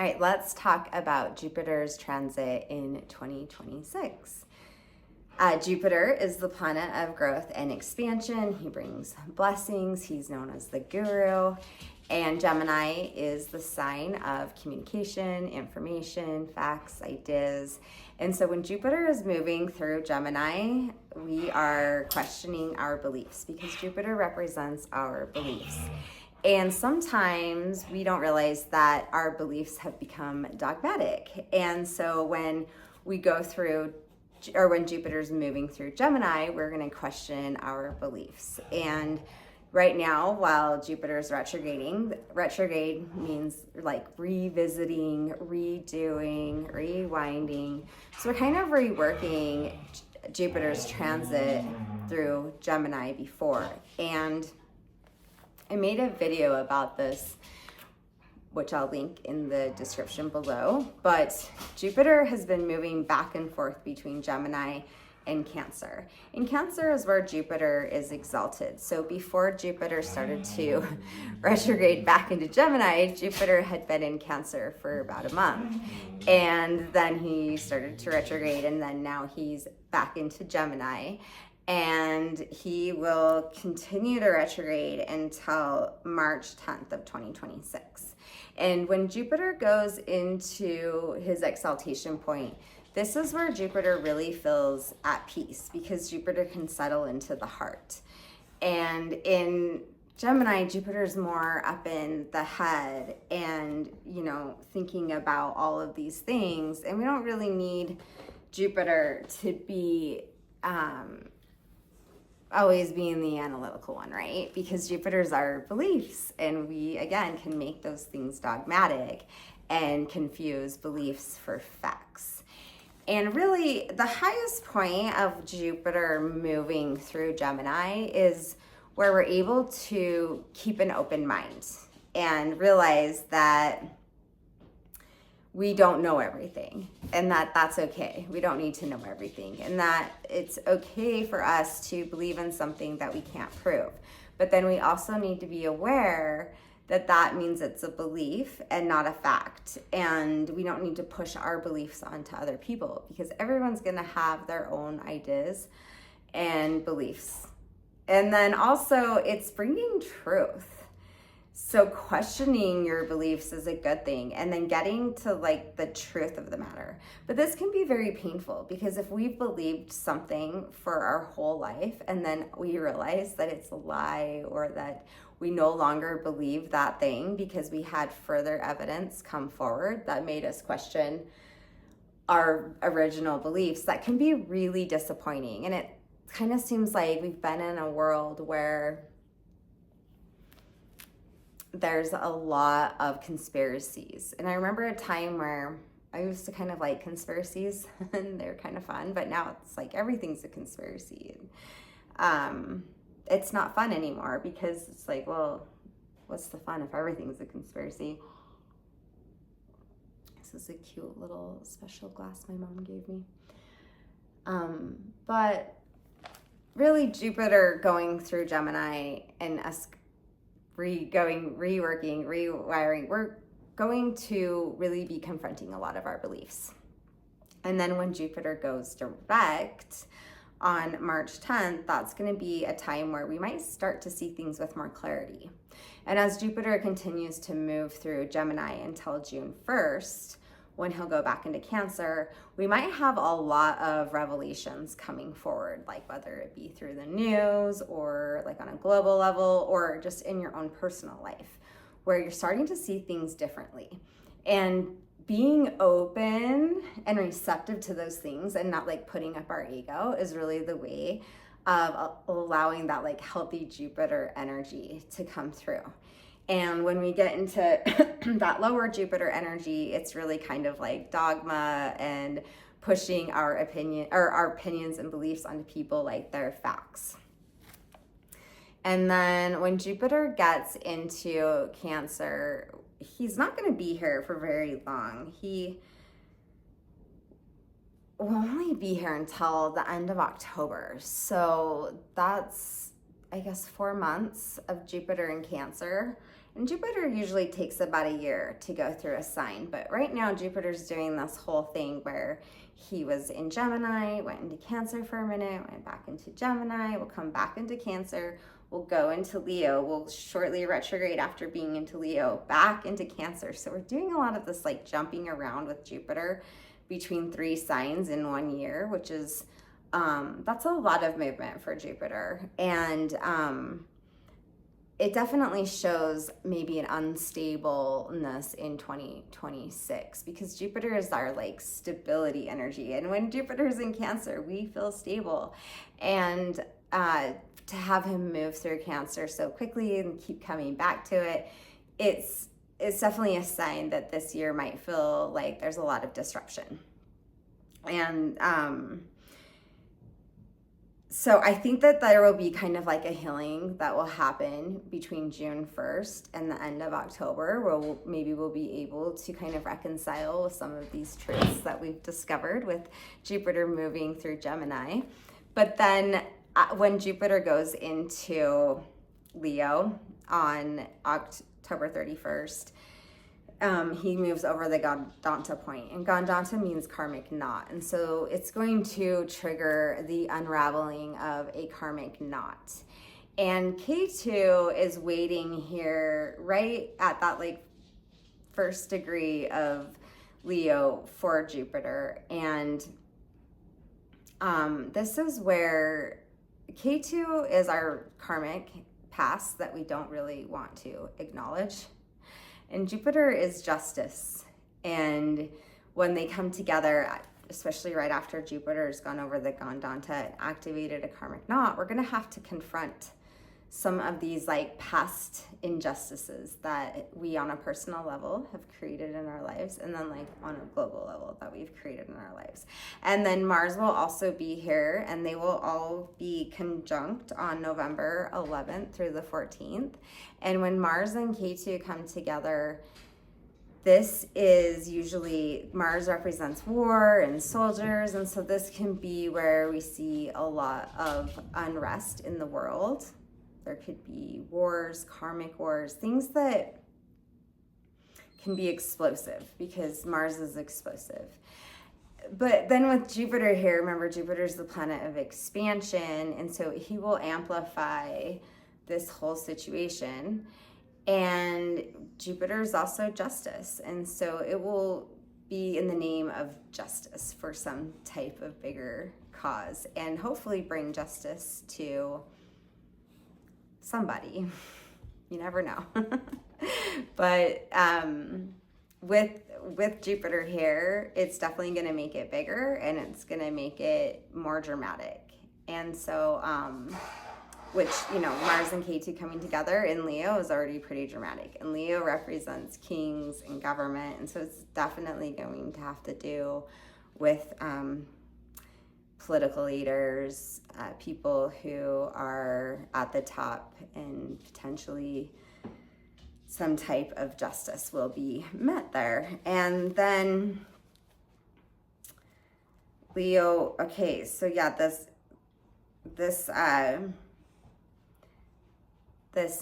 All right, let's talk about Jupiter's transit in 2026. Jupiter is the planet of growth and expansion. He brings blessings. He's known as the guru. And Gemini is the sign of communication, information, facts, ideas. And so when Jupiter is moving through Gemini, we are questioning our beliefs because Jupiter represents our beliefs. And sometimes we don't realize that our beliefs have become dogmatic. And so when we go through, or when Jupiter's moving through Gemini, we're going to question our beliefs. And right now, while Jupiter's retrograding, retrograde means like revisiting, redoing, rewinding. So we're kind of reworking Jupiter's transit through Gemini before. And I made a video about this, which I'll link in the description below, but Jupiter has been moving back and forth between Gemini and Cancer. And Cancer is where Jupiter is exalted. So before Jupiter started to retrograde back into Gemini, Jupiter had been in Cancer for about a month. And then he started to retrograde, and then now he's back into Gemini. And he will continue to retrograde until March 10th of 2026. And when Jupiter goes into his exaltation point, this is where Jupiter really feels at peace because Jupiter can settle into the heart. And in Gemini, Jupiter's more up in the head and, thinking about all of these things. And we don't really need Jupiter to be always being the analytical one, right? Because Jupiter's our beliefs, and we, again, can make those things dogmatic and confuse beliefs for facts. And really, the highest point of Jupiter moving through Gemini is where we're able to keep an open mind and realize that we don't know everything, and that's okay. We don't need to know everything, and that it's okay for us to believe in something that we can't prove. But then we also need to be aware that that means it's a belief and not a fact. And we don't need to push our beliefs onto other people because everyone's gonna have their own ideas and beliefs. And then also it's bringing truth. So questioning your beliefs is a good thing, and then getting to like the truth of the matter. But this can be very painful because if we've believed something for our whole life and then we realize that it's a lie or that we no longer believe that thing because we had further evidence come forward that made us question our original beliefs, that can be really disappointing. And it kind of seems like we've been in a world where there's a lot of conspiracies. And I remember a time where I used to kind of like conspiracies and they're kind of fun, but now it's like everything's a conspiracy. It's not fun anymore because it's like, well, what's the fun if everything's a conspiracy? This is a cute little special glass my mom gave me. But really Jupiter going through Gemini and us reworking, rewiring, we're going to really be confronting a lot of our beliefs. And then when Jupiter goes direct on March 10th, that's going to be a time where we might start to see things with more clarity. And as Jupiter continues to move through Gemini until June 1st, when he'll go back into Cancer, we might have a lot of revelations coming forward, like whether it be through the news or like on a global level or just in your own personal life, where you're starting to see things differently. And being open and receptive to those things and not like putting up our ego is really the way of allowing that like healthy Jupiter energy to come through. And when we get into that lower Jupiter energy, it's really kind of like dogma and pushing our opinions and beliefs onto people like they're facts. And then when Jupiter gets into Cancer, he's not going to be here for very long. He will only be here until the end of October. So that's, I guess, 4 months of Jupiter in Cancer. And Jupiter usually takes about a year to go through a sign, but right now Jupiter's doing this whole thing where he was in Gemini, went into Cancer for a minute, went back into Gemini, will come back into Cancer, will go into Leo, will shortly retrograde after being into Leo, back into Cancer. So we're doing a lot of this like jumping around with Jupiter between 3 signs in 1 year, which is, that's a lot of movement for Jupiter. And it definitely shows maybe an unstableness in 2026 because Jupiter is our like stability energy. And when Jupiter's in Cancer, we feel stable. And to have him move through Cancer so quickly and keep coming back to it, it's definitely a sign that this year might feel like there's a lot of disruption. And so I think that there will be kind of like a healing that will happen between June 1st and the end of October, where we'll be able to kind of reconcile with some of these truths that we've discovered with Jupiter moving through Gemini. But then when Jupiter goes into Leo on October 31st, he moves over the Gandanta point, and Gandanta means karmic knot. And so it's going to trigger the unraveling of a karmic knot. And K2 is waiting here right at that like first degree of Leo for Jupiter. And this is where K2 is our karmic past that we don't really want to acknowledge. And Jupiter is justice. And when they come together, especially right after Jupiter's gone over the Gandanta and activated a karmic knot, we're going to have to confront some of these like past injustices that we on a personal level have created in our lives, and then like on a global level that we've created in our lives. And then Mars will also be here, and they will all be conjunct on November 11th through the 14th. And when Mars and K2 come together, this is usually, Mars represents war and soldiers, and so this can be where we see a lot of unrest in the world. There could be wars, karmic wars, things that can be explosive because Mars is explosive. But then with Jupiter here, remember Jupiter's the planet of expansion, and so he will amplify this whole situation. And Jupiter is also justice, and so it will be in the name of justice for some type of bigger cause, and hopefully bring justice to somebody. You never know. But with Jupiter here, it's definitely going to make it bigger, and it's going to make it more dramatic. And so which, you know, Mars and K2 coming together in Leo is already pretty dramatic, and Leo represents kings and government, and so it's definitely going to have to do with political leaders, people who are at the top, and potentially some type of justice will be met there. And then Leo, okay, so yeah, this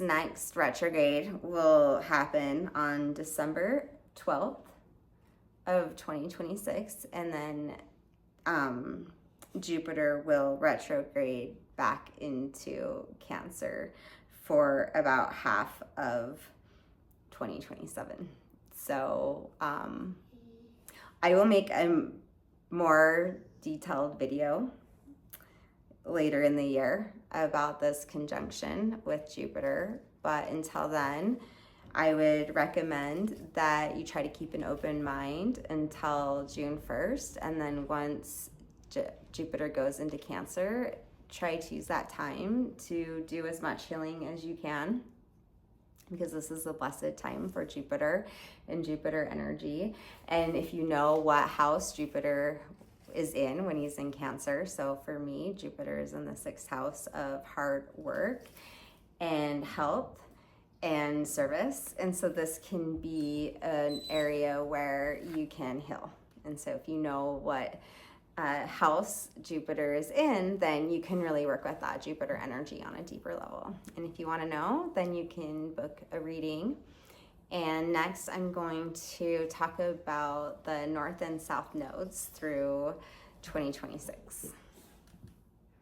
next retrograde will happen on December 12th of 2026, and then Jupiter will retrograde back into Cancer for about half of 2027. So I will make a more detailed video later in the year about this conjunction with Jupiter, but until then, I would recommend that you try to keep an open mind until June 1st, and then once Jupiter goes into Cancer, try to use that time to do as much healing as you can, because this is a blessed time for Jupiter and Jupiter energy. And if you know what house Jupiter is in when he's in Cancer, so for me, Jupiter is in the 6th house of hard work and health and service, and so this can be an area where you can heal. And so if you know what house Jupiter is in, then you can really work with that Jupiter energy on a deeper level. And if you want to know, then you can book a reading. And next, I'm going to talk about the North and South nodes through 2026.